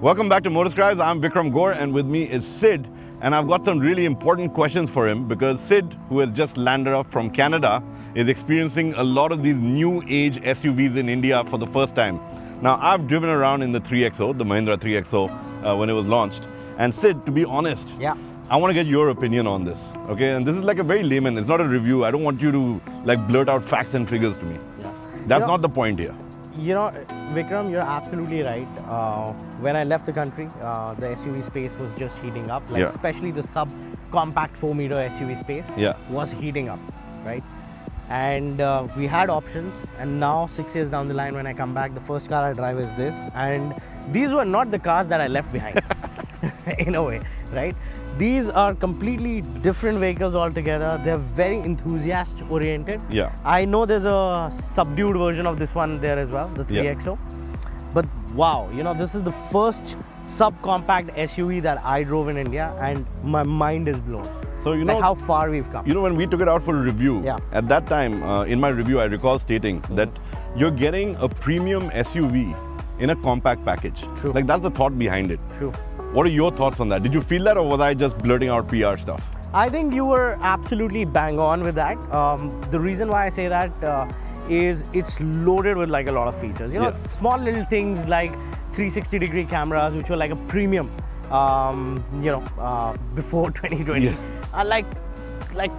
Welcome back to Motorscribes. I'm Vikram Gore and with me is Sid. And I've got some really important questions for him because Sid, who has just landed up from Canada, is experiencing a lot of these new age SUVs in India for the first time. Now, I've driven around in the 3XO, the Mahindra 3XO, when it was launched. And Sid, to be honest, I want to get your opinion on this. Okay, and this is like a very layman. It's not a review. I don't want you to like blurt out facts and figures to me. That's not the point here. You know, Vikram, you're absolutely right. When I left the country, the SUV space was just heating up. Like especially the sub-compact 4-meter SUV space was heating up, right? And we had options. And now, 6 years down the line, when I come back, the first car I drive is this. And these were not the cars that I left behind, in a way, right? These are completely different vehicles altogether. They're very enthusiast-oriented. I know there's a subdued version of this one there as well, the 3XO. But wow, you know, this is the first subcompact SUV that I drove in India and my mind is blown. So you know how far we've come. You know, when we took it out for a review, at that time, in my review, I recall stating that you're getting a premium SUV in a compact package. True. Like that's the thought behind it. True. What are your thoughts on that? Did you feel that or was I just blurting out PR stuff? I think you were absolutely bang on with that. The reason why I say that is it's loaded with like a lot of features. You know, small little things like 360-degree cameras, which were like a premium, before 2020, are like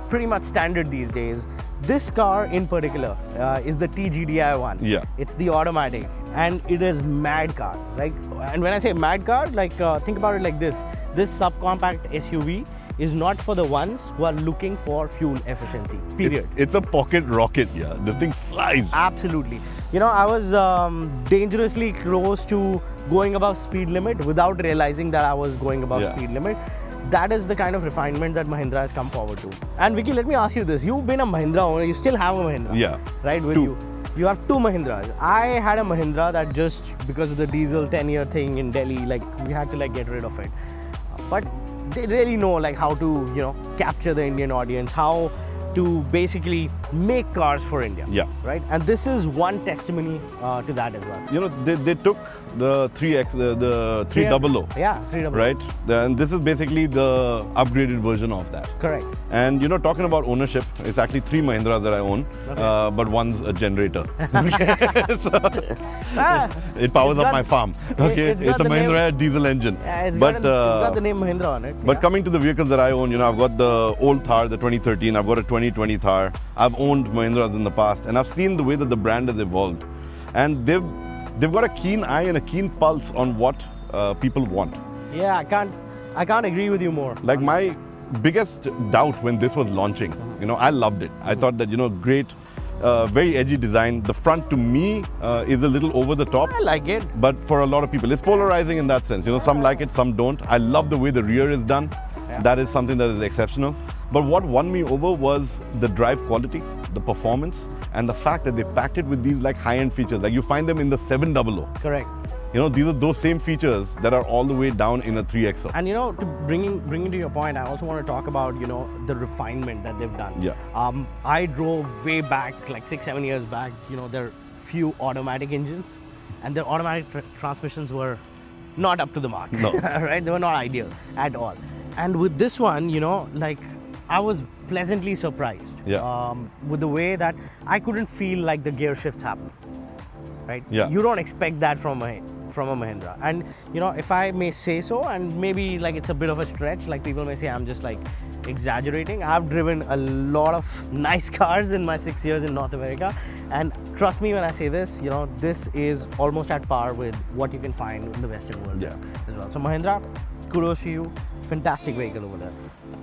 pretty much standard these days. This car in particular is the TGDI one. It's the automatic and it is mad car. Like, and when I say mad car, like think about it like this. This subcompact SUV is not for the ones who are looking for fuel efficiency, period. It's a pocket rocket, The thing flies. Absolutely. You know, I was dangerously close to going above speed limit without realizing that I was going above speed limit. That is the kind of refinement that Mahindra has come forward to. And Vicky, let me ask you this. You've been a Mahindra owner, you still have a Mahindra. Right, with you. You have 2 Mahindras. I had a Mahindra that just because of the diesel 10-year thing in Delhi, like we had to like get rid of it. But they really know like how to, you know, capture the Indian audience, how to basically make cars for India. Right? And this is one testimony to that as well. You know, they took the 3X, the 300. 300. Right? And this is basically the upgraded version of that. Correct. And you know, talking about ownership, it's actually 3 Mahindras that I own, but one's a generator. It powers up my farm. Okay, it's a Mahindra diesel engine. It's got the name Mahindra on it. But coming to the vehicles that I own, you know, I've got the old Thar, the 2013. I've got a 2020 Thar. I've owned Mahindras in the past, and I've seen the way that the brand has evolved, and they've got a keen eye and a keen pulse on what people want. Yeah, I can't agree with you more. Like my biggest doubt when this was launching, you know, I loved it. I thought that, you know, great, very edgy design. The front to me is a little over the top. I like it. But for a lot of people, it's polarizing in that sense. You know, some like it, some don't. I love the way the rear is done. That is something that is exceptional. But what won me over was the drive quality, the performance, and the fact that they packed it with these like high-end features. Like you find them in the 700. Correct. You know, these are those same features that are all the way down in a 3XO. And you know, to bringing to your point, I also want to talk about, you know, the refinement that they've done. I drove way back, like 6-7 years back, you know, there are few automatic engines and their automatic transmissions were not up to the mark. No. Right? They were not ideal at all. And with this one, you know, like I was pleasantly surprised with the way that I couldn't feel like the gear shifts happen. Right? You don't expect that from a Mahindra. And you know, if I may say so, and maybe like it's a bit of a stretch, like people may say I'm just like exaggerating. I've driven a lot of nice cars in my 6 years in North America, and trust me when I say this, you know, this is almost at par with what you can find in the Western world as well. So Mahindra, kudos to you. Fantastic vehicle over there.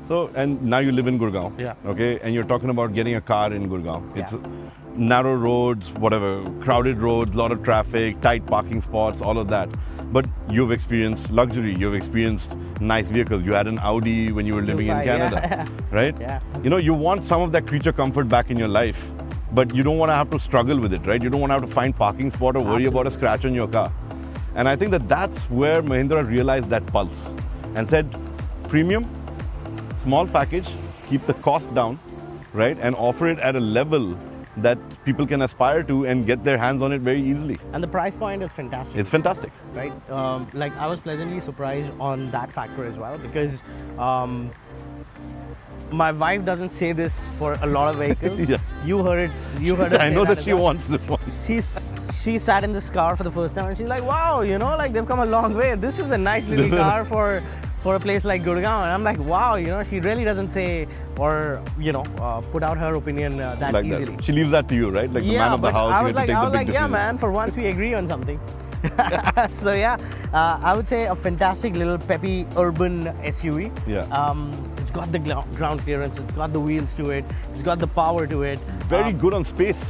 So, and now you live in Gurgaon. Okay, and you're talking about getting a car in Gurgaon. It's narrow roads, whatever, crowded roads, lot of traffic, tight parking spots, all of that. But you've experienced luxury, you've experienced nice vehicles. You had an Audi when you were living in Canada, right? You know, you want some of that creature comfort back in your life, but you don't want to have to struggle with it, right? You don't want to have to find parking spot or worry about a scratch on your car. And I think that that's where Mahindra realized that pulse and said, premium, small package, keep the cost down, right? And offer it at a level that people can aspire to and get their hands on it very easily. And the price point is fantastic. It's fantastic. Right? Like I was pleasantly surprised on that factor as well, because my wife doesn't say this for a lot of vehicles. Yeah. You heard her I say know that as she well. wants this one. She sat in this car for the first time and she's like, wow, you know, like they've come a long way. This is a nice little car for a place like Gurgaon. And I'm like, wow, you know, she really doesn't say or, you know, put out her opinion that Like easily. that. She leaves that to you, right? Like the man of the house. I you was get to like, take the big yeah, decision. man, for once we agree on something. So yeah, I would say a fantastic little peppy urban SUV. Yeah. It's got the ground clearance, it's got the wheels to it, it's got the power to it. Very good on space.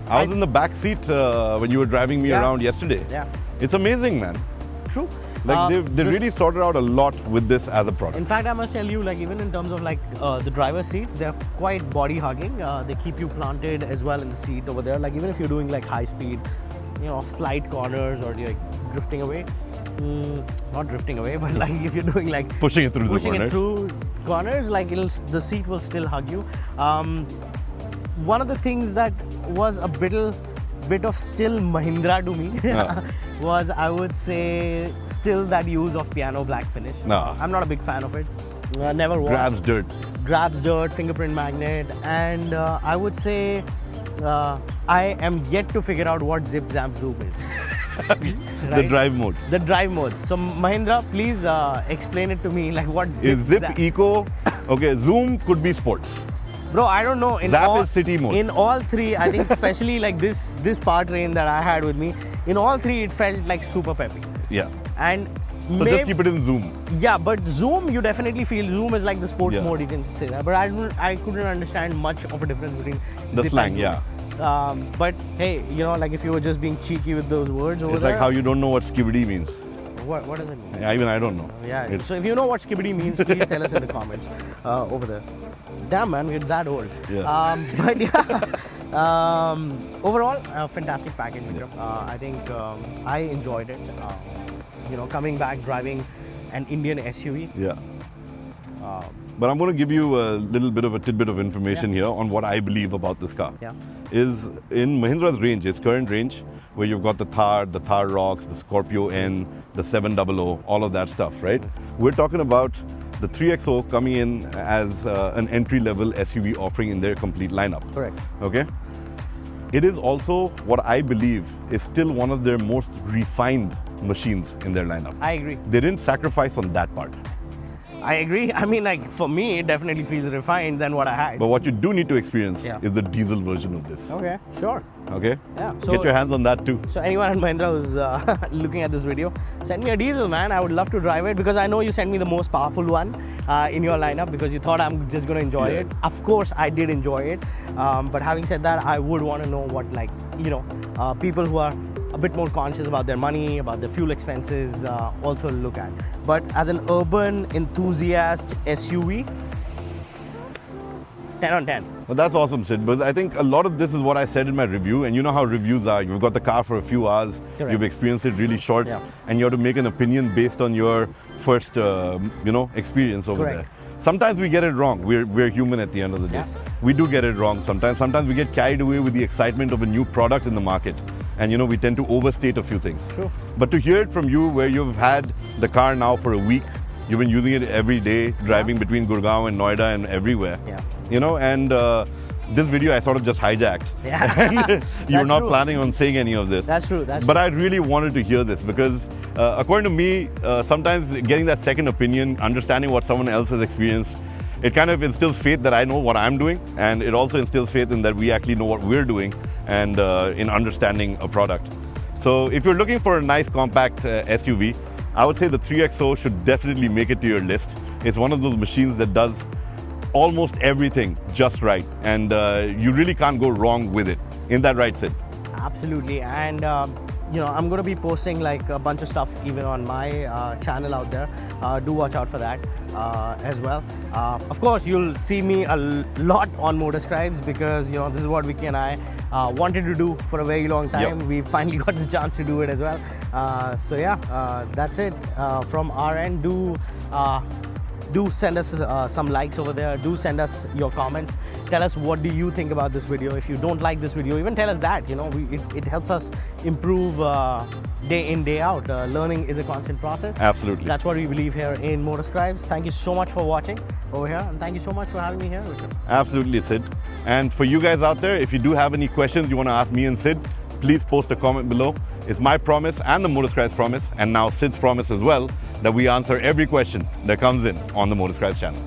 I was in the back seat when you were driving me around yesterday. Yeah. It's amazing, man. True. Like they really sorted out a lot with this as a product. In fact, I must tell you, like even in terms of like the driver's seats, they're quite body hugging. They keep you planted as well in the seat over there. Like even if you're doing like high speed, you know, slight corners or you're like drifting away. Not drifting away, but like if you're doing like pushing it through corners, like the seat will still hug you. One of the things that was a bit of still Mahindra to me was, I would say, still that use of piano black finish. No. I'm not a big fan of it. Never was. Grabs dirt, fingerprint magnet, and I would say I am yet to figure out what zip zamp zoom is. Right? The drive mode. The drive mode. So Mahindra, please explain it to me. Like what is zip eco? Okay, zoom could be sports. Bro, I don't know. That is city mode. In all three, I think especially like this power train that I had with me, in all three it felt like super peppy. Yeah. And so just keep it in zoom. Yeah, but zoom you definitely feel. Zoom is like the sports mode, you can say that. But I couldn't understand much of a difference between the zip slang, and zoom. But hey, you know, like if you were just being cheeky with those words over there. It's like how you don't know what skibidi means. What does it mean? Yeah, even I don't know. Yeah. So if you know what skibidi means, please tell us in the comments over there. Damn, man, we're that old. Yeah. But yeah, overall, fantastic package. I think I enjoyed it. You know, coming back driving an Indian SUV. Yeah. But I'm going to give you a little bit of a tidbit of information here on what I believe about this car. Yeah. Is in Mahindra's range, its current range, where you've got the Thar Rocks, the Scorpio N, the 700, all of that stuff, right? We're talking about the 3XO coming in as an entry-level SUV offering in their complete lineup. Correct. Okay? It is also what I believe is still one of their most refined machines in their lineup. I agree. They didn't sacrifice on that part. I agree. I mean, like for me, it definitely feels refined than what I had. But what you do need to experience is the diesel version of this. Okay, sure. Okay? Yeah. So get your hands on that too. So anyone at Mahindra who's looking at this video, send me a diesel, man. I would love to drive it because I know you sent me the most powerful one in your lineup because you thought I'm just going to enjoy it. Of course, I did enjoy it. But having said that, I would want to know what, like, you know, people who are a bit more conscious about their money, about their fuel expenses, also look at. But as an urban enthusiast SUV, 10 on 10. Well, that's awesome, Sid. But I think a lot of this is what I said in my review. And you know how reviews are. You've got the car for a few hours. Correct. You've experienced it really short. And you have to make an opinion based on your first, you know, experience over there. Sometimes we get it wrong. We're human at the end of the day. We do get it wrong sometimes. Sometimes we get carried away with the excitement of a new product in the market. And, you know, we tend to overstate a few things. True. But to hear it from you where you've had the car now for a week, you've been using it every day, driving between Gurgaon and Noida and everywhere. You know, and this video I sort of just hijacked. And you're not planning on saying any of this. That's true. But I really wanted to hear this because according to me, sometimes getting that second opinion, understanding what someone else has experienced, it kind of instills faith that I know what I'm doing, and it also instills faith in that we actually know what we're doing and in understanding a product. So if you're looking for a nice compact SUV, I would say the 3XO should definitely make it to your list. It's one of those machines that does almost everything just right, and you really can't go wrong with it. Isn't that right, Sid? Absolutely. And you know, I'm going to be posting like a bunch of stuff even on my channel out there. Do watch out for that as well. Of course, you'll see me a lot on Motorscribes because, you know, this is what Vicky and I wanted to do for a very long time. We finally got the chance to do it as well. So yeah, that's it from our end. Do Do send us some likes over there. Do send us your comments. Tell us what do you think about this video. If you don't like this video, even tell us that. You know, it helps us improve day in, day out. Learning is a constant process. Absolutely. That's what we believe here in Motorscribes. Thank you so much for watching over here, and thank you so much for having me here, Vikram. Absolutely, Sid. And for you guys out there, if you do have any questions you want to ask me and Sid, please post a comment below. It's my promise and the Motorscribes promise, and now Sid's promise as well, that we answer every question that comes in on the Motorscribes channel.